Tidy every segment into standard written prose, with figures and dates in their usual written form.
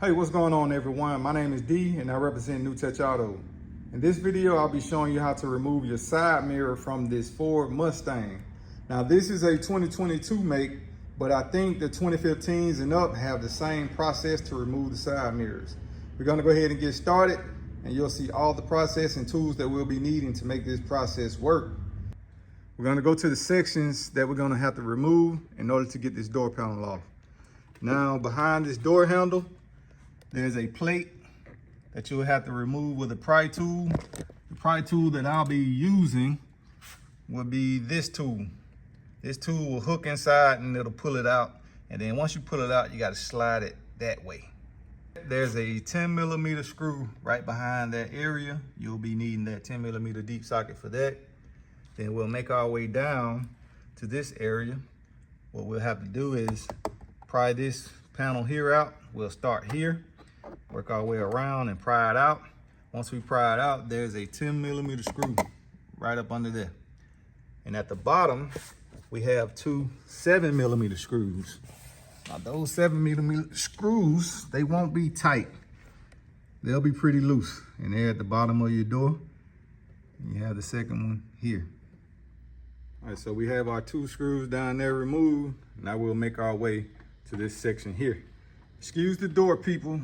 Hey, what's going on everyone? My name is D and I represent New Touch Auto. In this video, I'll be showing you how to remove your side mirror from this Ford Mustang. Now this is a 2022 make, but I think the 2015s and up have the same process to remove the side mirrors. We're gonna go ahead and get started and you'll see all the process and tools that we'll be needing to make this process work. We're gonna go to the sections that we're gonna have to remove in order to get this door panel off. Now behind this door handle, there's a plate that you'll have to remove with a pry tool. The pry tool that I'll be using will be this tool. This tool will hook inside and it'll pull it out. And then once you pull it out, you gotta slide it that way. There's a 10mm screw right behind that area. You'll be needing that 10mm deep socket for that. Then we'll make our way down to this area. What we'll have to do is pry this panel here out. We'll start here, work our way around and pry it out. Once we pry it out, there's a 10mm screw right up under there. And at the bottom, we have two 7mm screws. Now those 7mm screws, they won't be tight. They'll be pretty loose. And they're at the bottom of your door. And you have the second one here. All right, so we have our two screws down there removed. Now we'll make our way to this section here. Excuse the door, people.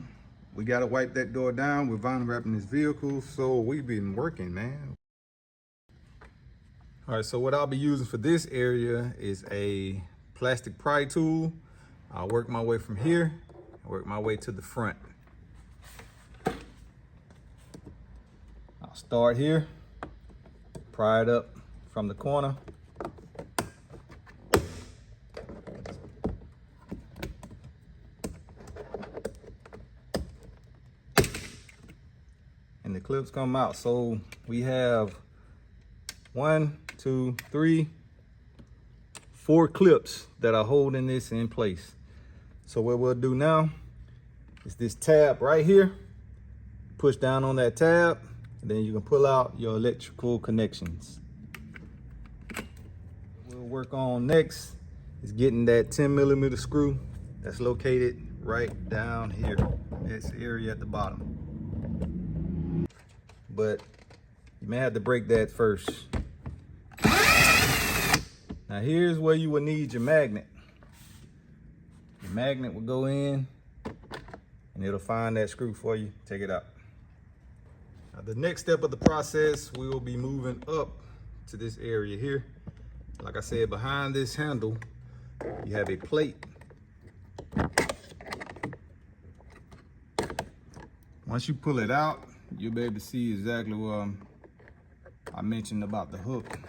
We gotta wipe that door down. We're vinyl wrapping this vehicle, so we've been working, man. All right, so what I'll be using for this area is a plastic pry tool. I'll work my way from here, work my way to the front. I'll start here, pry it up from the corner. And the clips come out. So we have 1, 2, 3, 4 clips that are holding this in place. So what we'll do now is this tab right here. Push down on that tab, and then you can pull out your electrical connections. What we'll work on next is getting that 10mm screw that's located right down here, this area at the bottom. But you may have to break that first. Now here's where you will need your magnet. Your magnet will go in and it'll find that screw for you. Take it out. Now, the next step of the process, we will be moving up to this area here. Like I said, behind this handle, you have a plate. Once you pull it out, you'll be able to see exactly what I mentioned about the hook.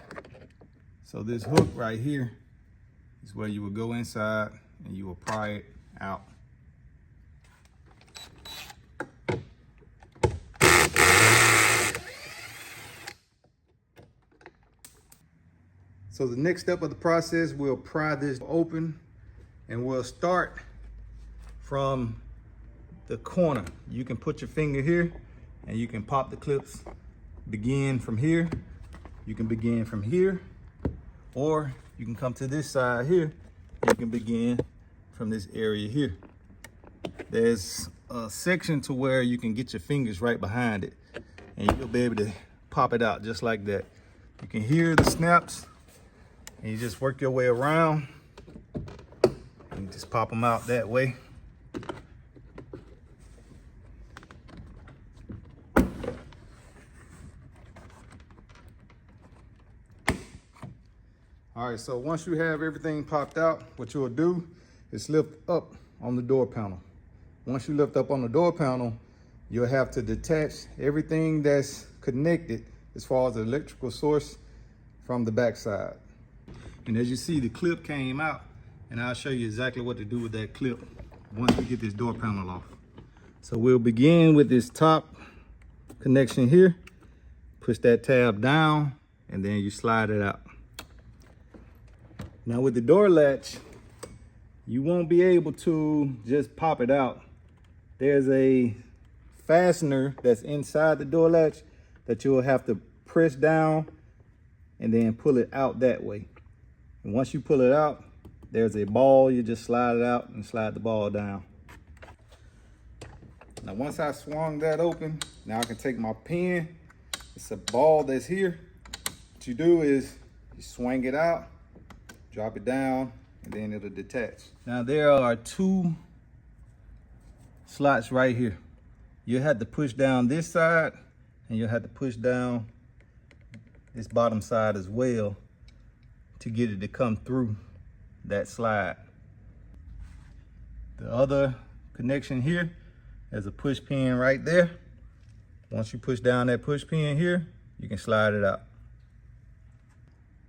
So this hook right here is where you will go inside and you will pry it out. So the next step of the process, we'll pry this open and we'll start from the corner. You can put your finger here and you can pop the clips, begin from here. You can begin from here, or you can come to this side here. You can begin from this area here. There's a section to where you can get your fingers right behind it and you'll be able to pop it out just like that. You can hear the snaps and you just work your way around and just pop them out that way. All right, so once you have everything popped out, what you'll do is lift up on the door panel. Once you lift up on the door panel, you'll have to detach everything that's connected as far as the electrical source from the backside. And as you see, the clip came out, and I'll show you exactly what to do with that clip once we get this door panel off. So we'll begin with this top connection here. Push that tab down, and then you slide it out. Now with the door latch, you won't be able to just pop it out. There's a fastener that's inside the door latch that you'll have to press down and then pull it out that way. And once you pull it out, there's a ball. You just slide it out and slide the ball down. Now once I swung that open, now I can take my pin. It's a ball that's here. What you do is you swing it out, drop it down, and then it'll detach. Now there are 2 slots right here. You have to push down this side, and you'll have to push down this bottom side as well to get it to come through that slide. The other connection here is a push pin right there. Once you push down that push pin here, you can slide it out.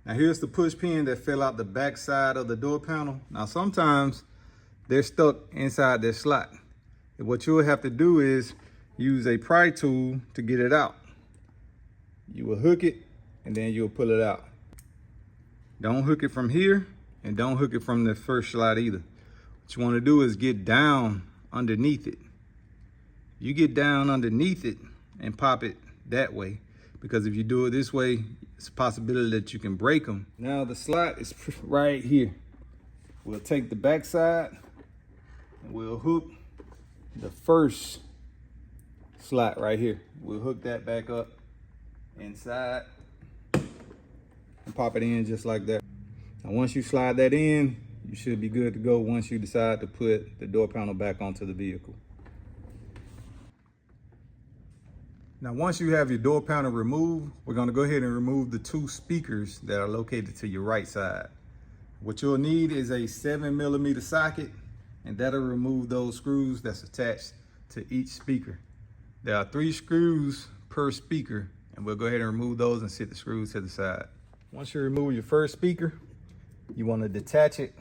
Now here's the push pin that fell out the back side of the door panel. Now sometimes they're stuck inside their slot. And what you'll have to do is use a pry tool to get it out. You will hook it and then you'll pull it out. Don't hook it from here and don't hook it from the first slot either. What you want to do is get down underneath it. You get down underneath it and pop it that way, because if you do it this way, it's a possibility that you can break them. Now the slot is right here. We'll take the back side and we'll hook the first slot right here. We'll hook that back up inside and pop it in just like that. Now once you slide that in, you should be good to go once you decide to put the door panel back onto the vehicle. Now once you have your door panel removed, we're going to go ahead and remove the 2 speakers that are located to your right side. What you'll need is a 7mm socket, and that'll remove those screws that's attached to each speaker. There are 3 screws per speaker, and we'll go ahead and remove those and set the screws to the side. Once you remove your first speaker, you want to detach it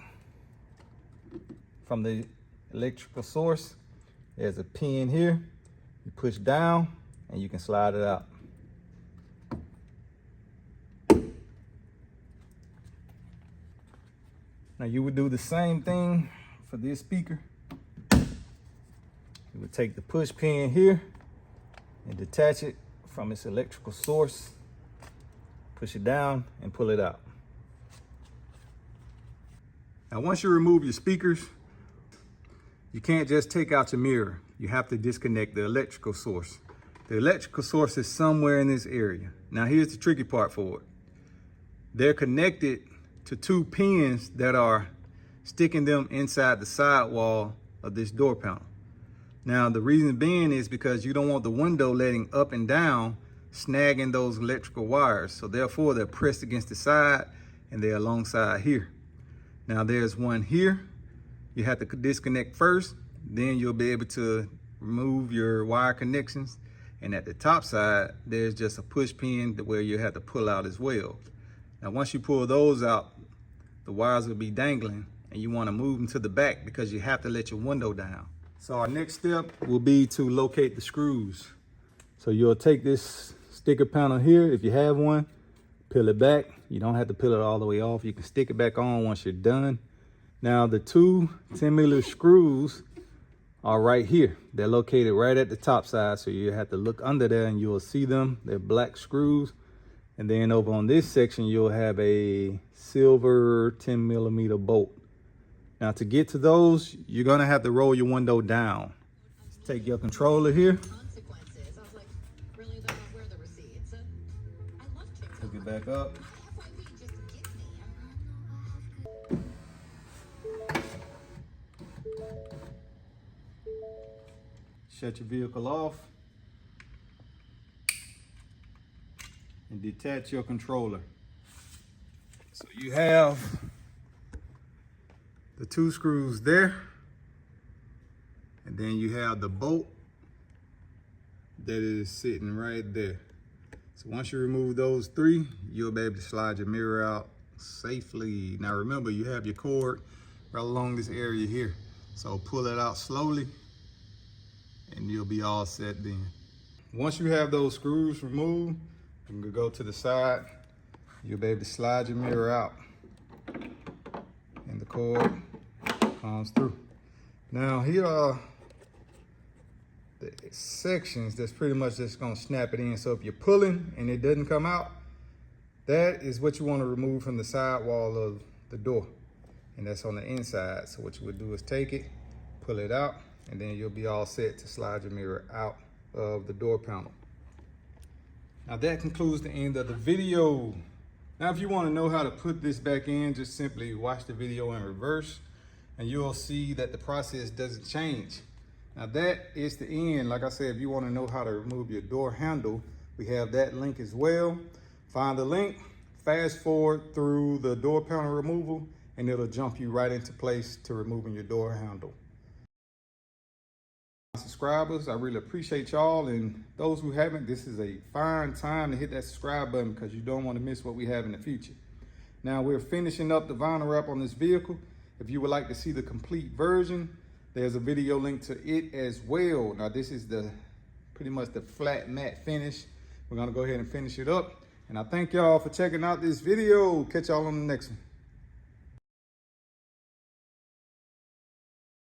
from the electrical source. There's a pin here. You push down and you can slide it out. Now you would do the same thing for this speaker. You would take the push pin here and detach it from its electrical source, push it down and pull it out. Now once you remove your speakers, you can't just take out your mirror. You have to disconnect the electrical source. The electrical source is somewhere in this area. Now here's the tricky part for it. They're connected to 2 pins that are sticking them inside the sidewall of this door panel. Now the reason being is because you don't want the window letting up and down, snagging those electrical wires. So therefore they're pressed against the side and they're alongside here. Now there's one here. You have to disconnect first, then you'll be able to remove your wire connections. And at the top side, there's just a push pin where you have to pull out as well. Now once you pull those out, the wires will be dangling and you want to move them to the back because you have to let your window down. So our next step will be to locate the screws. So you'll take this sticker panel here, if you have one, peel it back. You don't have to peel it all the way off. You can stick it back on once you're done. Now the 2 10mm screws are right here. They're located right at the top side, so you have to look under there and you'll see them. They're black screws. And then over on this section, you'll have a silver 10mm bolt. Now to get to those, you're gonna have to roll your window down. Take your controller here. Hook it back up. Shut your vehicle off and detach your controller. So you have the 2 screws there, and then you have the bolt that is sitting right there. So once you remove those 3, you'll be able to slide your mirror out safely. Now remember, you have your cord right along this area here. So pull it out slowly and you'll be all set then. Once you have those screws removed, you can go to the side. You'll be able to slide your mirror out and the cord comes through. Now here are the sections that's pretty much just gonna snap it in. So if you're pulling and it doesn't come out, that is what you want to remove from the sidewall of the door, and that's on the inside. So what you would do is take it, pull it out, and then you'll be all set to slide your mirror out of the door panel. Now that concludes the end of the video. Now if you want to know how to put this back in, just simply watch the video in reverse and you'll see that the process doesn't change. Now that is the end. Like I said, if you want to know how to remove your door handle, we have that link as well. Find the link, fast forward through the door panel removal, and it'll jump you right into place to removing your door handle. Subscribers, I really appreciate y'all, and those who haven't, this is a fine time to hit that subscribe button because you don't want to miss what we have in the future. Now we're finishing up the vinyl wrap on this vehicle. If you would like to see the complete version, there's a video link to it as well. Now this is pretty much the flat matte finish. We're gonna go ahead and finish it up. And I thank y'all for checking out this video. Catch y'all on the next one.